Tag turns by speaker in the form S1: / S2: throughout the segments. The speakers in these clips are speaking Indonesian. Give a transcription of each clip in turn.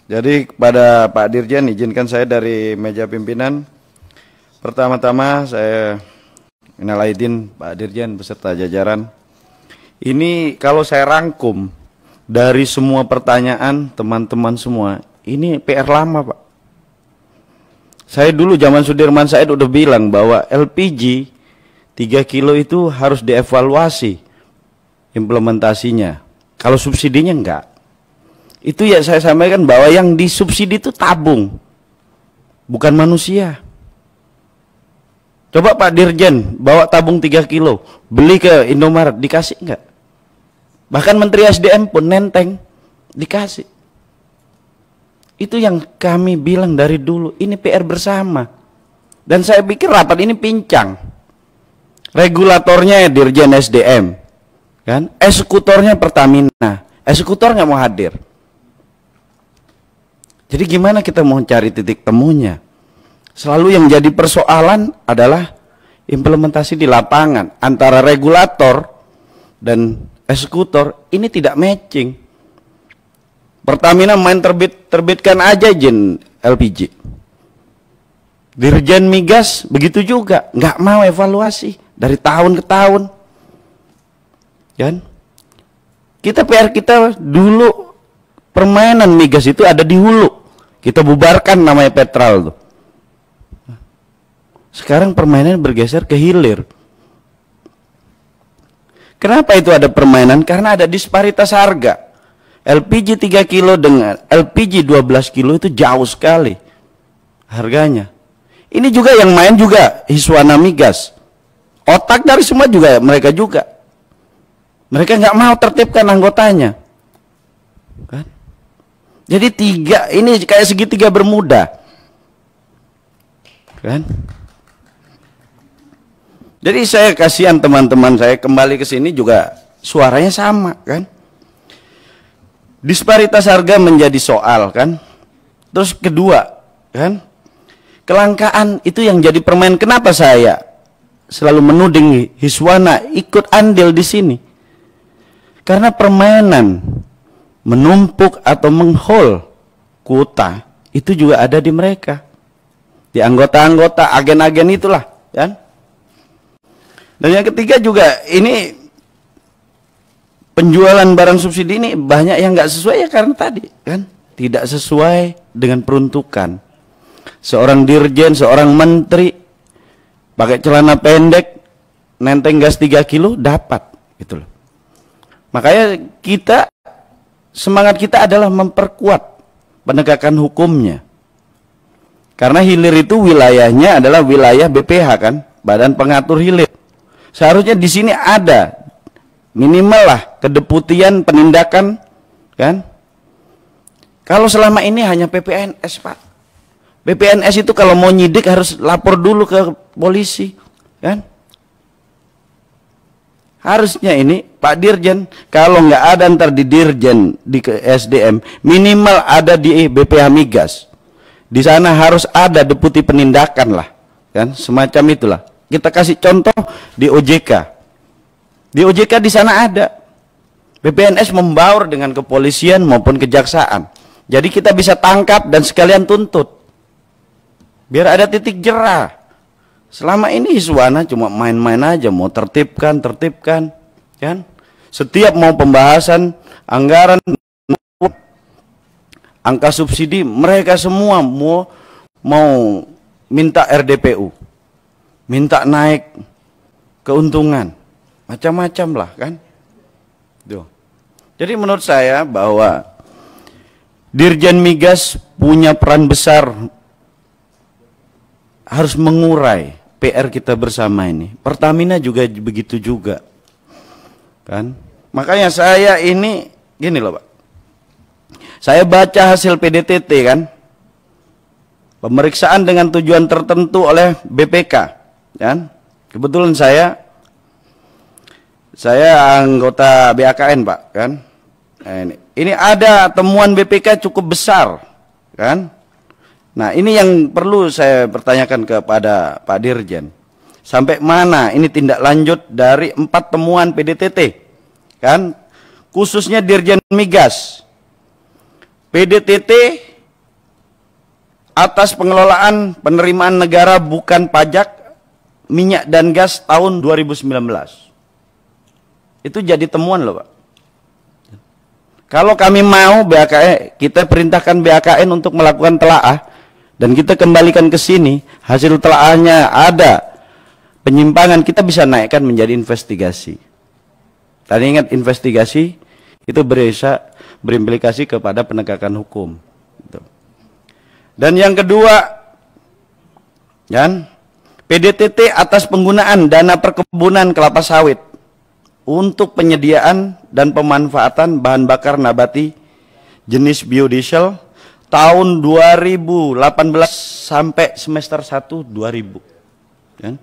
S1: Jadi kepada Pak Dirjen, izinkan saya dari meja pimpinan. Pertama-tama saya minal aidin Pak Dirjen beserta jajaran. Ini kalau saya rangkum dari semua pertanyaan teman-teman semua, ini PR lama Pak. Saya dulu zaman Sudirman Said udah bilang bahwa LPG 3 kilo itu harus dievaluasi implementasinya. Kalau subsidinya enggak. Itu ya saya sampaikan bahwa yang disubsidi itu tabung, bukan manusia. Coba Pak Dirjen bawa tabung 3 kilo, beli ke Indomaret, dikasih enggak? Bahkan Menteri SDM pun nenteng, dikasih. Itu yang kami bilang dari dulu, ini PR bersama. Dan saya pikir rapat ini pincang. Regulatornya Dirjen SDM, kan? Eksekutornya Pertamina, eksekutor nggak mau hadir. Jadi gimana kita mau cari titik temunya? Selalu yang jadi persoalan adalah implementasi di lapangan antara regulator dan eksekutor ini tidak matching. Pertamina main terbitkan aja izin LPG. Dirjen Migas begitu juga, nggak mau evaluasi dari tahun ke tahun. Kan? Kita PR kita dulu permainan migas itu ada di hulu. Kita bubarkan namanya Petral tuh. Sekarang permainan bergeser ke hilir. Kenapa itu ada permainan? Karena ada disparitas harga. LPG 3 kilo dengan LPG 12 kilo itu jauh sekali harganya. Ini juga yang main juga Hiswana Migas. Otak dari semua juga mereka juga. Mereka nggak mau tertibkan anggotanya. Kan? Jadi tiga ini kayak segitiga bermuda. Kan? Jadi saya kasihan teman-teman saya kembali ke sini juga suaranya sama kan. Disparitas harga menjadi soal kan. Terus kedua kan, kelangkaan itu yang jadi permain. Kenapa saya selalu menuding Hiswana ikut andil di sini? Karena permainan menumpuk atau menghol kuota itu juga ada di mereka, di anggota-anggota agen-agen itulah kan. Dan yang ketiga juga ini penjualan barang subsidi ini banyak yang nggak sesuai ya karena tadi kan tidak sesuai dengan peruntukan. Seorang dirjen, seorang menteri pakai celana pendek nenteng gas 3 kilo dapat gitu loh. Makanya kita semangat kita adalah memperkuat penegakan hukumnya. Karena hilir itu wilayahnya adalah wilayah BPH kan, Badan Pengatur Hilir. Seharusnya di sini ada minimal lah kedeputian penindakan kan. Kalau selama ini hanya PPNS Pak. PPNS itu kalau mau nyidik harus lapor dulu ke polisi kan. Harusnya ini Pak Dirjen, kalau nggak ada ntar di Dirjen di SDM, minimal ada di BPH Migas. Di sana harus ada deputi penindakan lah, kan? Semacam itulah. Kita kasih contoh di OJK. Di OJK di sana ada. BPNS membaur dengan kepolisian maupun kejaksaan. Jadi kita bisa tangkap dan sekalian tuntut. Biar ada titik jerah. Selama ini Hiswana cuma main-main aja, mau tertibkan, kan? Setiap mau pembahasan anggaran, angka subsidi, mereka semua mau minta RDPU, minta naik keuntungan, macam-macam lah, kan? Tuh. Jadi menurut saya bahwa Dirjen Migas punya peran besar, harus mengurai PR kita bersama ini. Pertamina juga begitu juga. Kan? Makanya saya ini gini loh, Pak. Saya baca hasil PDTT kan. Pemeriksaan dengan tujuan tertentu oleh BPK, kan? Kebetulan saya anggota BAKN, Pak, kan? Nah, ini ada temuan BPK cukup besar, kan? Nah, ini yang perlu saya pertanyakan kepada Pak Dirjen. Sampai mana ini tindak lanjut dari 4 temuan PDTT? Kan? Khususnya Dirjen Migas. PDTT atas pengelolaan penerimaan negara bukan pajak minyak dan gas tahun 2019. Itu jadi temuan loh Pak. Kalau kami mau BAKN, kita perintahkan BAKN untuk melakukan telaah dan kita kembalikan ke sini, hasil telaahnya ada penyimpangan, kita bisa naikkan menjadi investigasi. Tadi ingat investigasi itu berimplikasi kepada penegakan hukum. Dan yang kedua, kan, PDTT atas penggunaan dana perkebunan kelapa sawit untuk penyediaan dan pemanfaatan bahan bakar nabati jenis biodiesel tahun 2018 sampai semester 1 2000. Kan?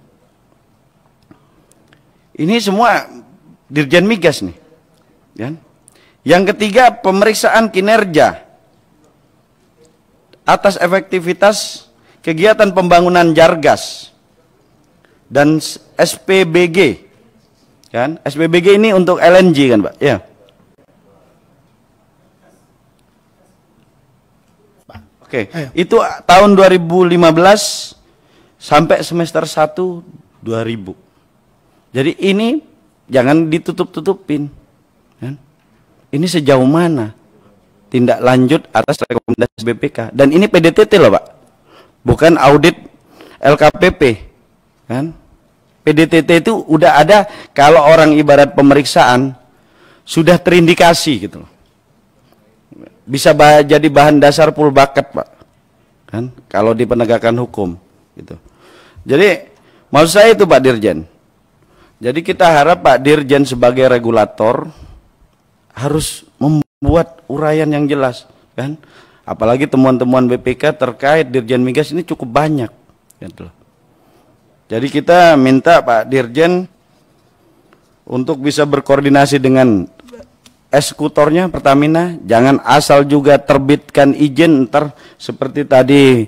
S1: Ini semua Dirjen Migas nih. Kan? Yang ketiga, pemeriksaan kinerja atas efektivitas kegiatan pembangunan Jargas dan SPBG. Kan? SPBG ini untuk LNG kan Pak? Ya. Oke, itu tahun 2015 sampai semester 1 2000. Jadi ini jangan ditutup-tutupin. Kan? Ini sejauh mana tindak lanjut atas rekomendasi BPK. Dan ini PDTT loh Pak, bukan audit LKPP. Kan? PDTT itu udah ada kalau orang ibarat pemeriksaan sudah terindikasi gitu loh. Bisa jadi bahan dasar full bucket Pak. Kan? Kalau di penegakan hukum gitu. Jadi maksud saya itu Pak Dirjen. Jadi kita harap Pak Dirjen sebagai regulator harus membuat uraian yang jelas kan. Apalagi temuan-temuan BPK terkait Dirjen Migas ini cukup banyak gitu loh. Jadi kita minta Pak Dirjen untuk bisa berkoordinasi dengan eksekutornya Pertamina, jangan asal juga terbitkan izin ntar seperti tadi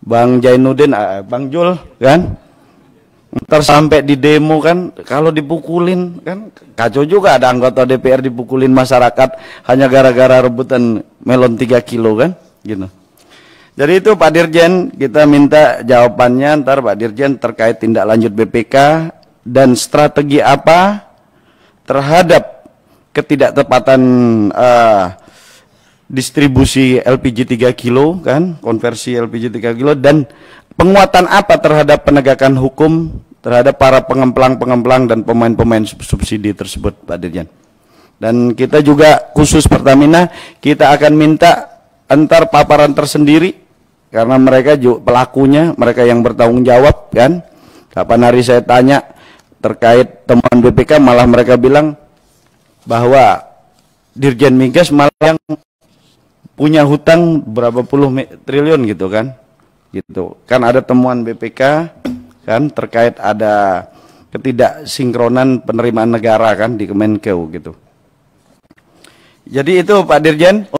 S1: Bang Jainuddin, Bang Jul kan, ntar sampai di demo kan, kalau dipukulin kan kacau juga, ada anggota DPR dipukulin masyarakat hanya gara-gara rebutan melon 3 kilo kan, gitu. Jadi itu Pak Dirjen, kita minta jawabannya ntar Pak Dirjen terkait tindak lanjut BPK dan strategi apa terhadap ketidaktepatan distribusi LPG 3 kilo kan, konversi LPG 3 kilo, dan penguatan apa terhadap penegakan hukum terhadap para pengemplang-pengemplang dan pemain-pemain subsidi tersebut Pak Dirjen. Dan kita juga khusus Pertamina, kita akan minta antar paparan tersendiri karena mereka juga pelakunya, mereka yang bertanggung jawab kan. Kapan hari saya tanya terkait temuan BPK malah mereka bilang bahwa Dirjen Migas malah yang punya hutang berapa puluh triliun gitu kan. Gitu. Kan ada temuan BPK kan terkait ada ketidaksinkronan penerimaan negara kan di Kemenkeu gitu. Jadi itu Pak Dirjen.